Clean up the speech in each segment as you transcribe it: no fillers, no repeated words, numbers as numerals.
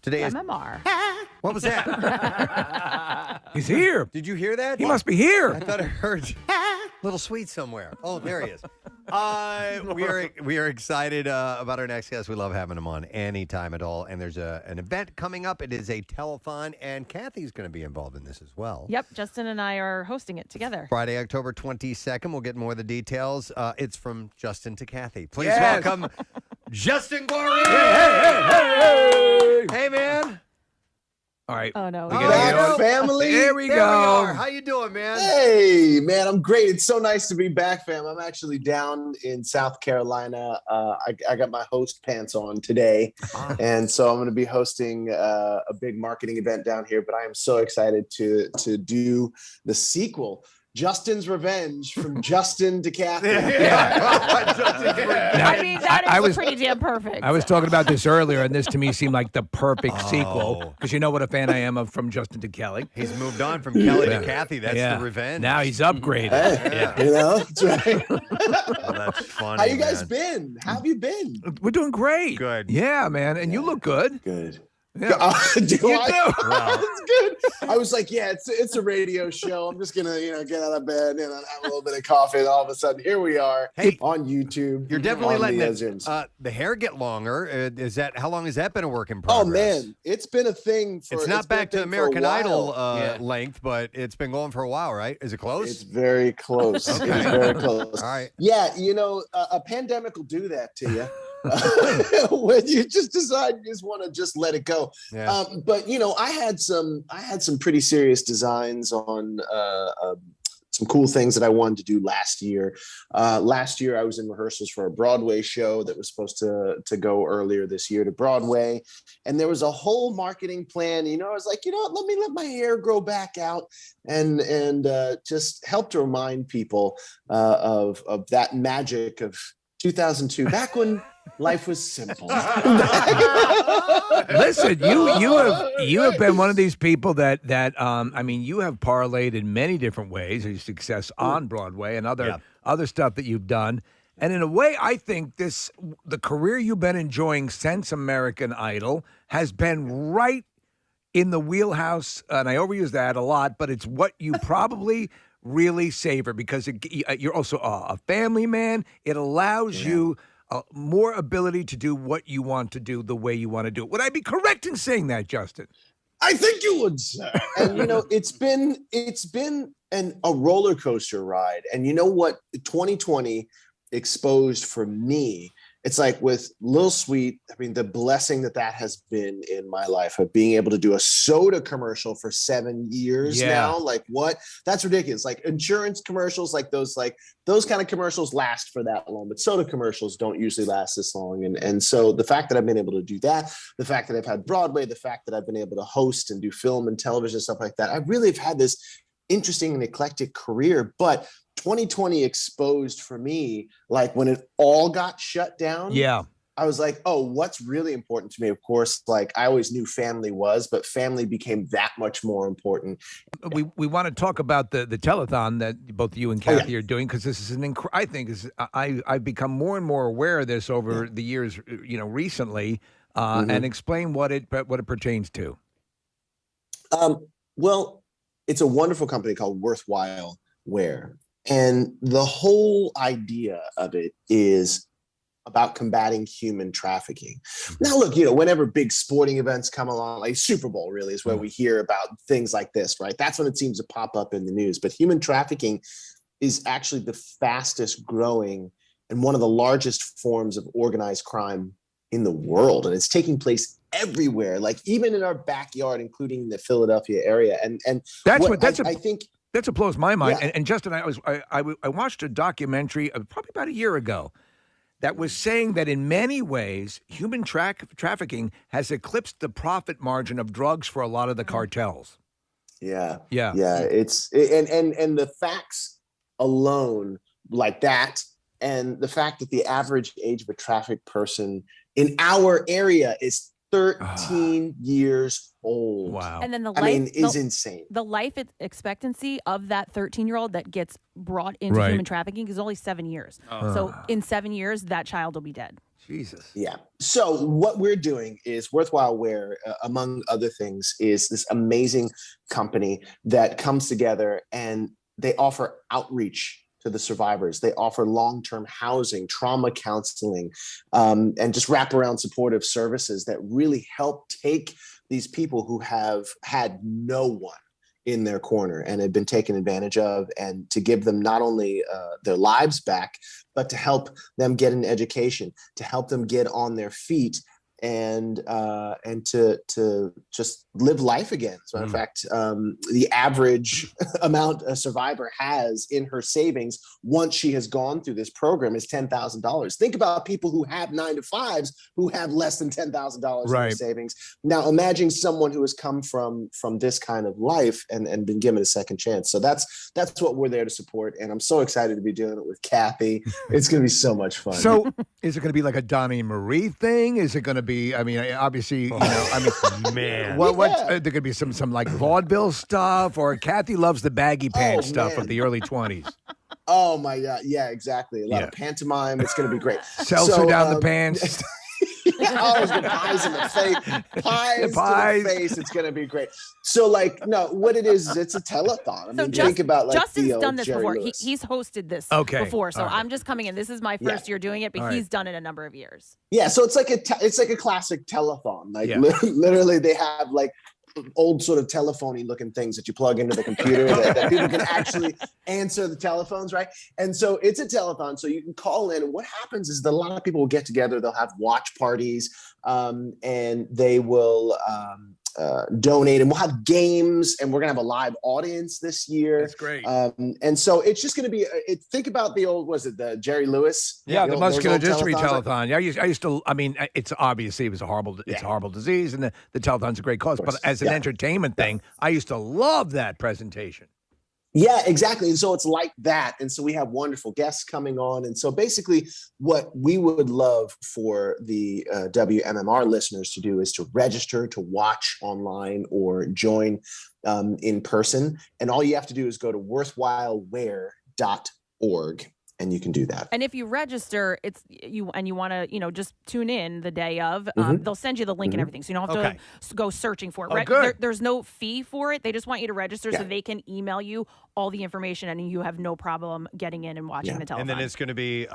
Today WMMR. What was that? He's here. Did you hear that? He must be here. I thought I heard Little Sweet somewhere. Oh, there he is. We are excited about our next guest. We love having him on anytime at all. And there's an event coming up. It is a telethon, and Kathy's going to be involved in this as well. Yep, Justin and I are hosting it together. Friday, October 22nd. We'll get more of the details. It's from Justin to Kathy. Please Yes. welcome Justin Glory. Hey, man. All right. Oh, no. We Oh, gotta yeah. get on. Family. There we There go. we are. How you doing, man? Hey, man, I'm great. It's so nice to be back, fam. I'm actually down in South Carolina. I got my host pants on today, and so I'm going to be hosting a big marketing event down here. But I am so excited to do the sequel, Justin's Revenge, from Justin to Kathy. I mean, that is I was- pretty damn perfect. I was talking about this earlier, and this to me seemed like the perfect sequel because you know what a fan I am of from Justin to Kelly. He's moved on from Kelly to Kathy. That's the revenge. Now he's upgraded. Hey, you know, that's right. Oh, that's funny. How you guys man. been? How have you been? We're doing great. Good. Yeah, man. And you look good. Good. Yeah. Do You I? do. It's good. I was like, yeah, it's a radio show. I'm just gonna, get out of bed and have a little bit of coffee, and all of a sudden, here we are Hey, on YouTube. You're definitely on letting the, it, Zooms. the hair get longer. How long has that been a work in progress? Oh man, it's been a thing. It's not back to American Idol Yeah. length, but it's been going for a while, right? Is it close? It's very close. Okay. It's very close. All right. Yeah, a pandemic will do that to you. When you just decide you just want to just let it go. Yeah. But I had some pretty serious designs on some cool things that I wanted to do last year. Last year I was in rehearsals for a Broadway show that was supposed to go earlier this year to Broadway. And there was a whole marketing plan. I was like, let me let my hair grow back out and just help to remind people of that magic of 2002, back when life was simple. Listen, you have been one of these people that I mean, you have parlayed in many different ways your success on Broadway and other stuff that you've done. And in a way, I think the career you've been enjoying since American Idol has been right in the wheelhouse, and I overuse that a lot, but it's what you probably really savor because you're also a family man. It allows you more ability to do what you want to do the way you want to do it. Would I be correct in saying that, Justin? I think you would, sir. And it's been a roller coaster ride. And you know what 2020 exposed for me, it's like with Lil Sweet, I mean, the blessing that has been in my life of being able to do a soda commercial for 7 years now. Like what? That's ridiculous. Like insurance commercials, like those kind of commercials last for that long, but soda commercials don't usually last this long. And so the fact that I've been able to do that, the fact that I've had Broadway, the fact that I've been able to host and do film and television, stuff like that, I really have had this interesting and eclectic career. But 2020 exposed for me, like when it all got shut down. Yeah. I was like, oh, what's really important to me? Of course, like I always knew family was, but family became that much more important. We want to talk about the telethon that both you and Kathy are doing because this is I think I've become more and more aware of this over the years, recently, and explain what it pertains to. Well, it's a wonderful company called Worthwhile Wear. And the whole idea of it is about combating human trafficking. Now, look, whenever big sporting events come along, like Super Bowl really is where we hear about things like this, right? That's when it seems to pop up in the news. But human trafficking is actually the fastest growing and one of the largest forms of organized crime in the world. And it's taking place everywhere, like even in our backyard, including the Philadelphia area. And I think that's what blows my mind. Yeah. And Justin, I watched a documentary probably about a year ago that was saying that in many ways, human trafficking has eclipsed the profit margin of drugs for a lot of the cartels. Yeah. Yeah. And the facts alone like that, and the fact that the average age of a trafficked person in our area is 13 years old. Wow. And then is insane. The life expectancy of that 13-year-old that gets brought into human trafficking is only 7 years. So in 7 years, that child will be dead. Jesus. Yeah. So what we're doing is Worthwhile Wear, among other things, is this amazing company that comes together and they offer outreach to the survivors. They offer long-term housing, trauma counseling, and just wraparound supportive services that really help take these people who have had no one in their corner and have been taken advantage of, and to give them not only their lives back, but to help them get an education, to help them get on their feet, and to just live life again. As a matter of fact, the average amount a survivor has in her savings once she has gone through this program is $10,000. Think about people who have 9-to-5s who have less than $10,000 in their savings. Now imagine someone who has come from this kind of life and been given a second chance. So that's what we're there to support. And I'm so excited to be doing it with Kathy. It's going to be so much fun. So is it going to be like a Donnie Marie thing? Is it going to be, I mean, obviously, you know, I mean, man, there could be some like vaudeville stuff, or Kathy loves the baggy pants stuff of the early 20s. Oh my God. Yeah, exactly. A lot of pantomime. It's going to be great. Seltzer down the pants. I was gonna pies in the face, pies to the face. It's gonna be great. So, like, no, what it is it's a telethon. I mean, think about like Justin's the done this Jerry before. Lewis. He's hosted this All before, so right. I'm just coming in. This is my first year doing it, but he's done it a number of years. Yeah, so it's like a classic telethon. Like literally, they have like old sort of telephony looking things that you plug into the computer that people can actually answer the telephones, right? And so it's a telethon, so you can call in. And what happens is that a lot of people will get together. They'll have watch parties, and they will donate, and we'll have games, and we're gonna have a live audience this year. That's great. And so it's just gonna be. Think about the old, was it the Jerry Lewis? Yeah, the muscular dystrophy telethons? telethon. Yeah, I used to. I mean, it's obviously it's a horrible disease, and the telethon's a great cause. But as an entertainment thing, I used to love that presentation. Yeah, exactly. And so it's like that. And so we have wonderful guests coming on. And so basically what we would love for the WMMR listeners to do is to register to watch online or join in person. And all you have to do is go to worthwhilewear.org. And you can do that. And if you register, you want to, just tune in the day of. They'll send you the link and everything, so you don't have to go searching for it. Good. There's no fee for it. They just want you to register so they can email you all the information, and you have no problem getting in and watching the telethon. And then it's going to be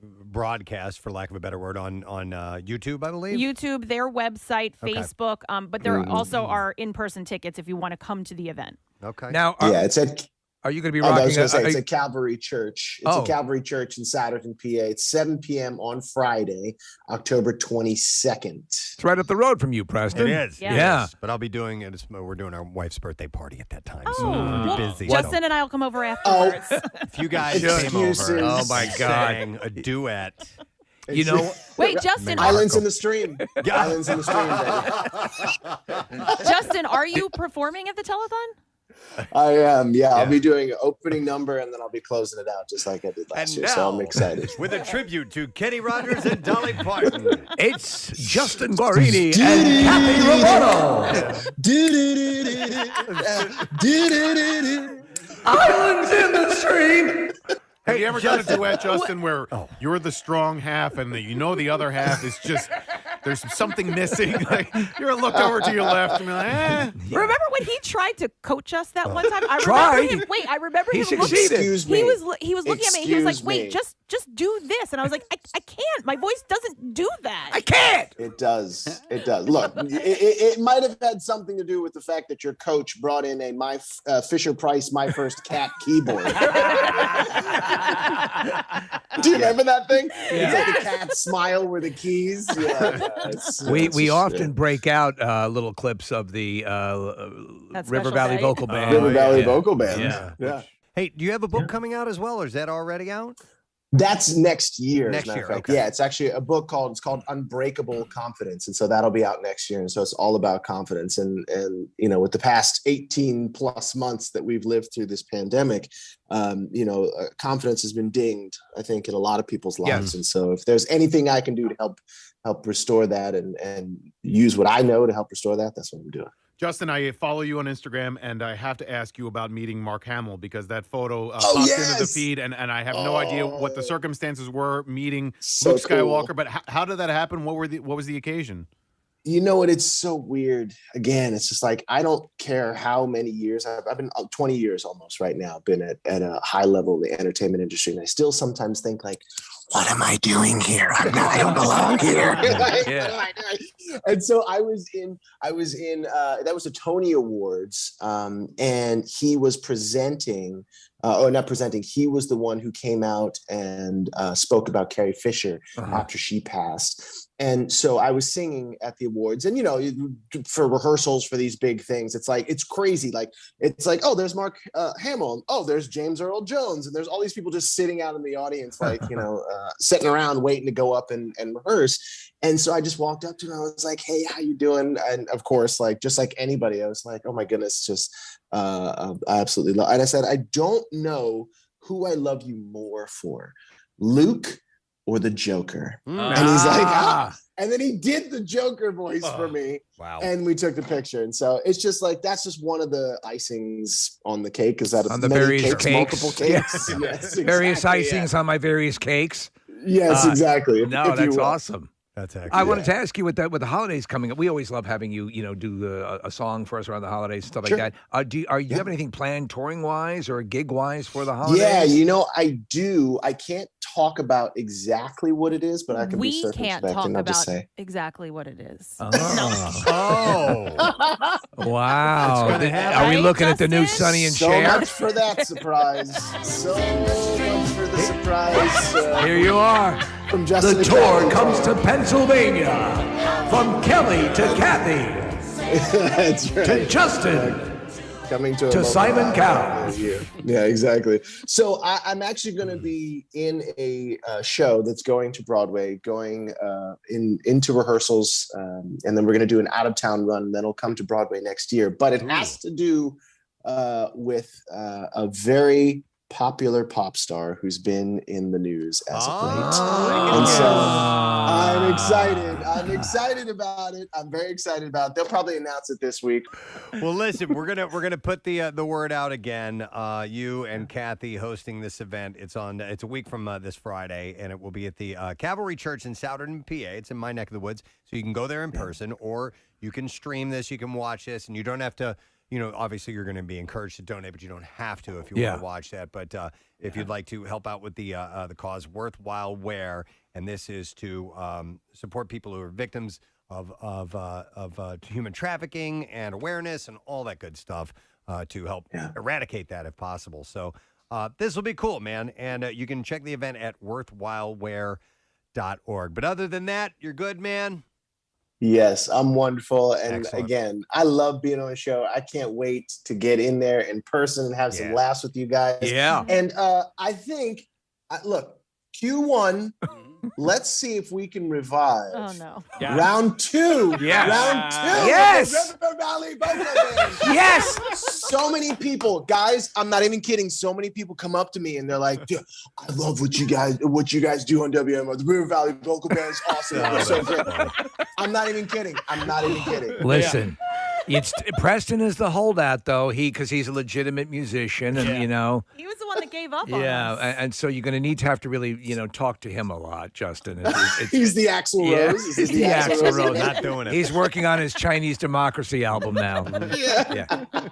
broadcast, for lack of a better word, on YouTube, I believe. YouTube, their website, Facebook, but there also are in-person tickets if you want to come to the event. Okay. Now, it's at. Are you going to be I rocking? was going to say, it's a Calvary Church. It's a Calvary Church in Souderton, PA. It's 7 p.m. on Friday, October 22nd. It's right up the road from you, Preston. It is. Yeah. It is. But I'll be doing it. We're doing our wife's birthday party at that time. Oh, so we'll be busy. Justin and I will come over afterwards. If you guys came over, oh my God, sang a duet. You know, wait, Justin. Islands in the Stream. Islands in the Stream, baby. Justin, are you performing at the telethon? I am, I'll be doing an opening number, and then I'll be closing it out just like I did last year. So I'm excited. With a tribute to Kenny Rogers and Dolly Parton. it's Justin Guarini and Kathy Romano. Islands in the Stream. Have you ever done a duet, Justin, where you're the strong half and the other half is just, there's something missing? Like, you're looked over to your left and you're like, Remember when he tried to coach us that one time? I remember He him succeeded. Excuse me. He was looking at me and he was like, Excuse wait, me. just do this. And I was like, I can't. My voice doesn't do that. I can't. It does. It does. Look, it might have had something to do with the fact that your coach brought in a Fisher Price My First Cat keyboard. Do you remember that thing? It's like the cat smile with the keys. We often break out little clips of the River Valley Vocal Band. River Valley Vocal Band. Yeah. Hey, do you have a book coming out as well, or is that already out? That's next year. Next year, okay. Yeah, it's actually a book called Unbreakable Confidence, and so that'll be out next year. And so it's all about confidence. And with the past 18 plus months that we've lived through this pandemic, confidence has been dinged, I think, in a lot of people's lives. And so if there's anything I can do to help restore that and use what I know to help restore that, that's what I'm doing. Justin, I follow you on Instagram, and I have to ask you about meeting Mark Hamill because that photo popped into the feed, and I have no idea what the circumstances were meeting Luke Skywalker. Cool. But how did that happen? What was the occasion? You know what? It's so weird. Again, it's just like, I don't care how many years I've been 20 years almost right now, been at a high level in the entertainment industry. And I still sometimes think like, what am I doing here? I don't belong here. And so I was in, that was the Tony Awards. And he was presenting, or not presenting, he was the one who came out and spoke about Carrie Fisher after she passed. And so I was singing at the awards, and, you know, for rehearsals for these big things, it's like, it's crazy. Like, it's like, oh, there's Mark Hamill. Oh, there's James Earl Jones. And there's all these people just sitting out in the audience, like, you know, sitting around waiting to go up and rehearse. And so I just walked up to him. I was like, hey, how you doing? And of course, like, just like anybody, I was like, oh my goodness, just I absolutely love. And I said, I don't know who I love you more for, Luke or the Joker. And he's like, and then he did the Joker voice for me. Wow. And we took the picture. And so it's just like, that's just one of the icings on the cake. Is that on the various cakes, multiple cakes? Yeah. Yes, exactly, various icings on my various cakes. Yes, exactly. No, that's awesome. That's excellent. I wanted to ask you with the holidays coming up. We always love having you, do a song for us around the holidays, stuff like that. Do you have anything planned touring wise or gig wise for the holidays? Yeah, I do. I can't talk about exactly what it is, but I can be circumspect and I'll just say exactly what it is. Oh, wow! Are we looking at the new Sonny and Cher? So much for that surprise. So much for the surprise. Here you are. From Justin the tour comes to Pennsylvania, from Kelly to Kathy, that's right. to Justin, coming to Simon Cowell. Yeah, exactly. So I'm actually going to be in a show that's going to Broadway, going into rehearsals, and then we're going to do an out-of-town run, and then it'll come to Broadway next year. But it has to do with a very popular pop star who's been in the news as of late. And so I'm excited. I'm excited about it. I'm very excited about it. They'll probably announce it this week. Well, listen, we're gonna put the word out again. You and Kathy hosting this event. It's a week from this Friday, and it will be at the Cavalry Church in Souderton, PA. It's in my neck of the woods, so you can go there in person, or you can stream this. You can watch this, and you don't have to. Obviously you're going to be encouraged to donate, but you don't have to if you want to watch that. But if you'd like to help out with the cause, Worthwhile Wear, and this is to support people who are victims of human trafficking and awareness and all that good stuff to help eradicate that if possible. So this will be cool, man. And you can check the event at worthwhilewear.org. But other than that, you're good, man. Yes, I'm wonderful. And Excellent. Again, I love being on a show. I can't wait to get in there in person and have some laughs with you guys. Yeah. And I think, look, Q1, let's see if we can revive. Oh, no. Round 2. Yeah. Round 2. Yes. River Valley Vocal Band. Yes. So many people, guys, I'm not even kidding. So many people come up to me and they're like, dude, I love what you guys do on WMMR. The River Valley Vocal Band is awesome. It's so great. I'm not even kidding. Listen. It's Preston is the holdout though. Because he's a legitimate musician, and he was the one that gave up on us. and so you're going to have to really talk to him a lot, Justin. He's the Axl Rose. He's the Axl Rose. Not doing it. He's working on his Chinese Democracy album now. Yeah. All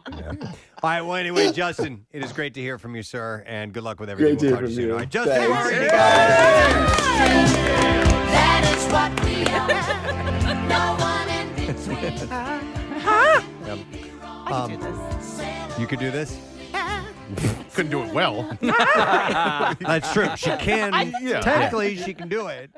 right. Well, anyway, Justin, it is great to hear from you, sir, and good luck with everything. Great to We'll talk to you soon. hear All from right, you. Justin, Thanks. Murray. That is what we are. No one in between. I can do this. You could do this? Couldn't do it well. That's true. She can. Technically, she can do it.